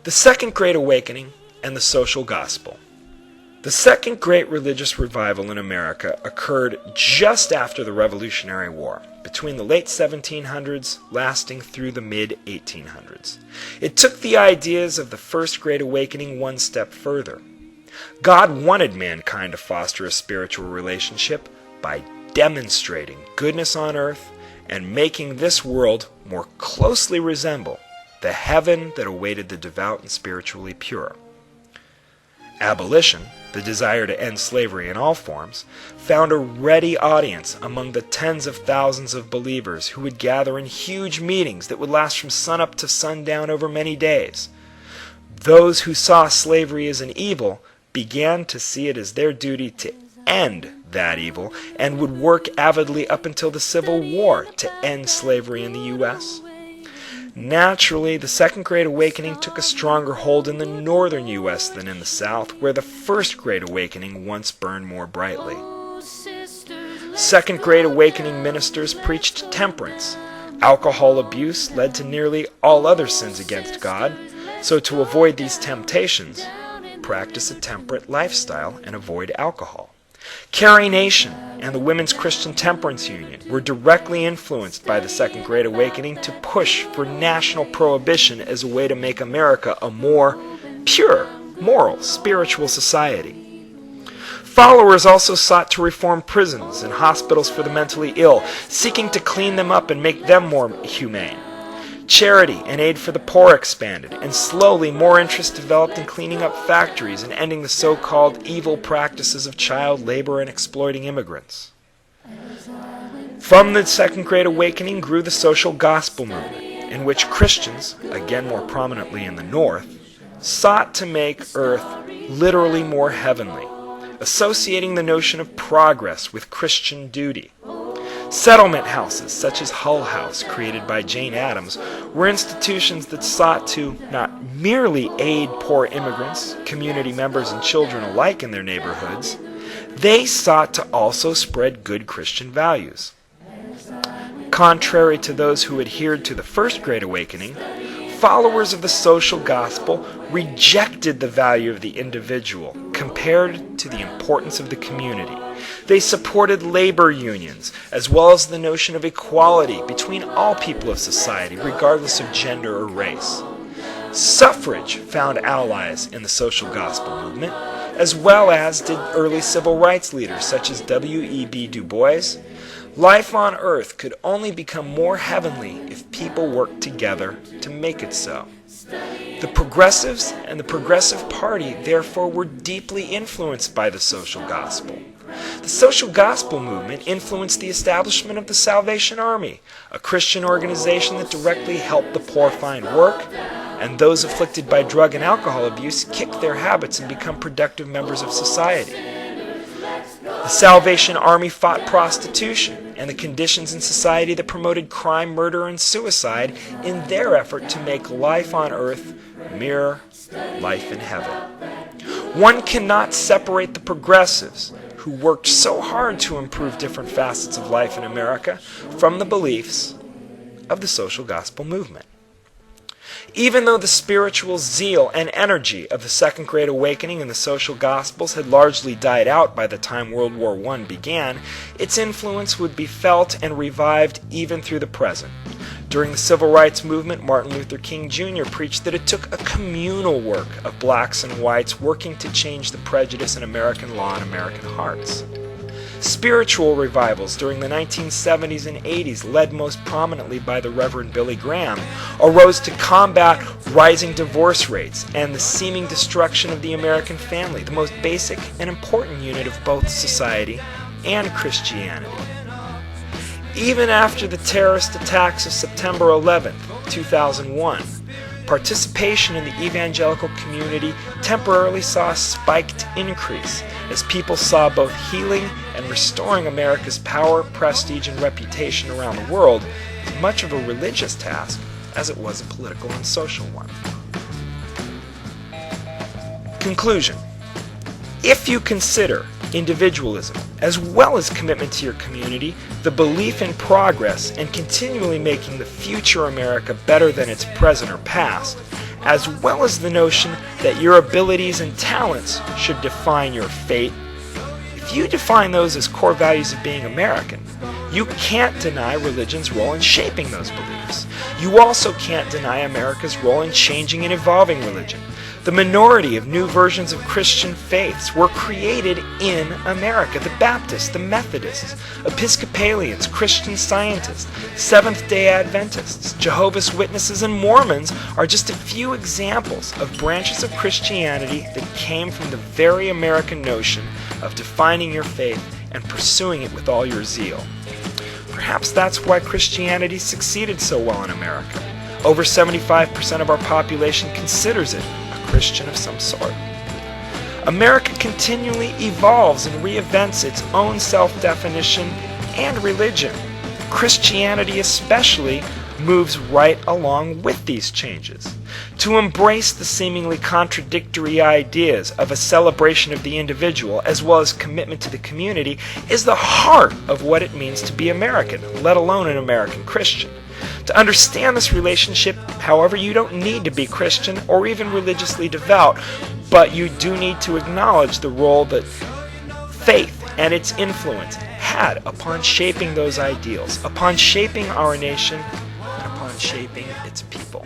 The Second Great Awakening and the Social Gospel. The Second Great Religious Revival in America occurred just after the Revolutionary War, between the late 1700s lasting through the mid-1800s. It took the ideas of the First Great Awakening one step further. God wanted mankind to foster a spiritual relationship by demonstrating goodness on earth and making this world more closely resemble the heaven that awaited the devout and spiritually pure. Abolition, the desire to end slavery in all forms, found a ready audience among the tens of thousands of believers who would gather in huge meetings that would last from sunup to sundown over many days. Those who saw slavery as an evil began to see it as their duty to end that evil and would work avidly up until the Civil War to end slavery in the U.S. Naturally, the Second Great Awakening took a stronger hold in the northern U.S. than in the South, where the First Great Awakening once burned more brightly. Second Great Awakening ministers preached temperance. Alcohol abuse led to nearly all other sins against God, so to avoid these temptations, practice a temperate lifestyle and avoid alcohol. Carrie Nation and the Women's Christian Temperance Union were directly influenced by the Second Great Awakening to push for national prohibition as a way to make America a more pure, moral, spiritual society. Followers also sought to reform prisons and hospitals for the mentally ill, seeking to clean them up and make them more humane. Charity and aid for the poor expanded, and slowly more interest developed in cleaning up factories and ending the so-called evil practices of child labor and exploiting immigrants. From the Second Great Awakening grew the social gospel movement, in which Christians, again more prominently in the North, sought to make earth literally more heavenly, associating the notion of progress with Christian duty. Settlement houses, such as Hull House, created by Jane Addams, were institutions that sought to not merely aid poor immigrants, community members, and children alike in their neighborhoods, they sought to also spread good Christian values. Contrary to those who adhered to the First Great Awakening, followers of the social gospel rejected the value of the individual compared to the importance of the community. They supported labor unions, as well as the notion of equality between all people of society, regardless of gender or race. Suffrage found allies in the social gospel movement, as well as did early civil rights leaders such as W.E.B. Du Bois. Life on earth could only become more heavenly if people worked together to make it so. The progressives and the Progressive Party, therefore, were deeply influenced by the social gospel. The social gospel movement influenced the establishment of the Salvation Army, a Christian organization that directly helped the poor find work, and those afflicted by drug and alcohol abuse kick their habits and become productive members of society. The Salvation Army fought prostitution and the conditions in society that promoted crime, murder, and suicide in their effort to make life on earth mirror life in heaven. One cannot separate the progressives, who worked so hard to improve different facets of life in America, from the beliefs of the social gospel movement. Even though the spiritual zeal and energy of the Second Great Awakening and the social gospels had largely died out by the time World War I began, its influence would be felt and revived even through the present. During the Civil Rights Movement, Martin Luther King Jr. preached that it took a communal work of blacks and whites working to change the prejudice in American law and American hearts. Spiritual revivals during the 1970s and 80s, led most prominently by the Reverend Billy Graham, arose to combat rising divorce rates and the seeming destruction of the American family, the most basic and important unit of both society and Christianity. Even after the terrorist attacks of September 11, 2001, participation in the evangelical community temporarily saw a spiked increase as people saw both healing and restoring America's power, prestige, and reputation around the world as much of a religious task as it was a political and social one. Conclusion. If you consider individualism, as well as commitment to your community, the belief in progress and continually making the future America better than its present or past, as well as the notion that your abilities and talents should define your fate. If you define those as core values of being American, you can't deny religion's role in shaping those beliefs. You also can't deny America's role in changing and evolving religion. The minority of new versions of Christian faiths were created in America. The Baptists, the Methodists, Episcopalians, Christian Scientists, Seventh-day Adventists, Jehovah's Witnesses, and Mormons are just a few examples of branches of Christianity that came from the very American notion of defining your faith and pursuing it with all your zeal. Perhaps that's why Christianity succeeded so well in America. Over 75% of our population considers it Christian of some sort. America continually evolves and reinvents its own self-definition and religion. Christianity especially moves right along with these changes. To embrace the seemingly contradictory ideas of a celebration of the individual as well as commitment to the community is the heart of what it means to be American, let alone an American Christian. To understand this relationship, however, you don't need to be Christian or even religiously devout, but you do need to acknowledge the role that faith and its influence had upon shaping those ideals, upon shaping our nation, and upon shaping its people.